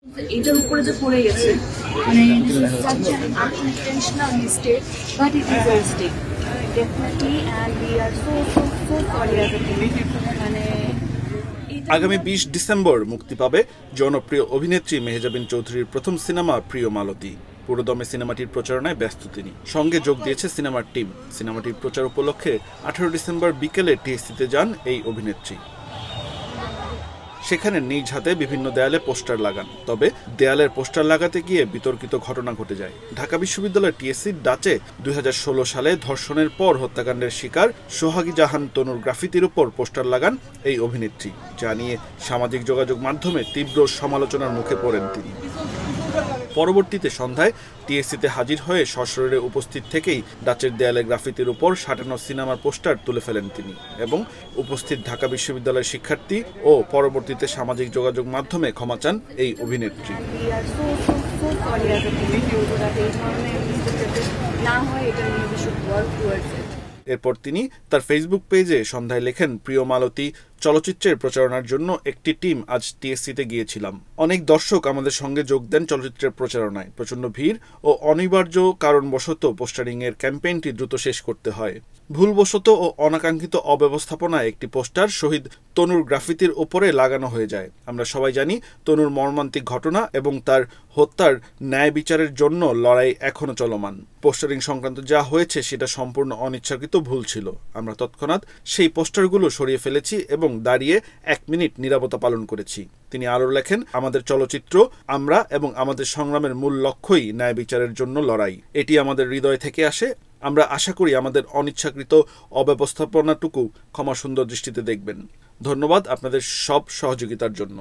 এটার উপরে যে পড়ে গেছে মানে such an unintentional mistake, but it is a mistake definitely, and we are so sorry as a team. মানে আগামী 20 ডিসেম্বর মুক্তি পাবে জনপ্রিয় অভিনেত্রী মেহজাবিন চৌধুরীর প্রথম সিনেমা প্রিয় মালতী। পুরোদমে সিনেমাটির প্রচারণায় ব্যস্ত তিনি। সঙ্গে যোগ দিয়েছে সিনেমার টিম। সিনেমাটির প্রচার উপলক্ষে 18 ডিসেম্বর বিকেলে টিএসসিতে যান এই অভিনেত্রী। সেখানে নিজ হাতে বিভিন্ন দেয়ালে পোস্টার লাগান। তবে দেয়ালের পোস্টার লাগাতে গিয়ে বিতর্কিত ঘটনা ঘটে যায়। ঢাকা বিশ্ববিদ্যালয়ের টিএসসির ডাচে 2016 সালে ধর্ষণের পর হত্যাকাণ্ডের শিকার সোহাগী জাহান তনুর গ্রাফিতির উপর পোস্টার লাগান এই অভিনেত্রী, যা নিয়ে সামাজিক যোগাযোগ মাধ্যমে তীব্র সমালোচনার মুখে পড়েন তিনি। পরবর্তীতে সন্ধ্যায় টিএসসিতে হাজির হয়ে সশরীরে উপস্থিত থেকেই ডাচের দেয়ালে গ্রাফিতির উপর সাঁটানো সিনেমার পোস্টার তুলে ফেলেন তিনি এবং উপস্থিত ঢাকা বিশ্ববিদ্যালয়ের শিক্ষার্থী ও পরবর্তীতে সামাজিক যোগাযোগ মাধ্যমে ক্ষমা চান এই অভিনেত্রী। এরপর তিনি তার ফেসবুক পেজে সন্ধ্যায় লেখেন, প্রিয় মালতী চলচ্চিত্রের প্রচারণার জন্য একটি টিম আজ টিএসসিতে গিয়েছিলাম। অনেক দর্শক আমাদের সঙ্গে যোগ দেন চলচ্চিত্রের প্রচারণায়। প্রচণ্ড ভিড় ও অনিবার্য কারণবশত পোস্টারিংয়ের ক্যাম্পেইনটি দ্রুত শেষ করতে হয়। ভুলবশত ও অনাকাঙ্ক্ষিত অব্যবস্থাপনায় একটি পোস্টার শহীদ তনুর গ্রাফিতির ওপরে লাগানো হয়ে যায়। আমরা সবাই জানি তনুর মর্মান্তিক ঘটনা এবং তার হত্যার ন্যায় বিচারের জন্য লড়াই এখনো চলমান। পোস্টারিং সংক্রান্ত যা হয়েছে সেটা সম্পূর্ণ অনিচ্ছাকৃত ভুল ছিল। আমরা তৎক্ষণাৎ সেই পোস্টারগুলো সরিয়ে ফেলেছি এবং দাঁড়িয়ে 1 মিনিট নীরবতা পালন করেছি। তিনি আরও লেখেন, আমাদের চলচ্চিত্র, আমরা এবং আমাদের সংগ্রামের মূল লক্ষ্যই ন্যায় বিচারের জন্য লড়াই। এটি আমাদের হৃদয় থেকে আসে। আমরা আশা করি আমাদের অনিচ্ছাকৃত অব্যবস্থাপনাটুকু ক্ষমা সুন্দর দৃষ্টিতে দেখবেন। ধন্যবাদ আপনাদের সব সহযোগিতার জন্য।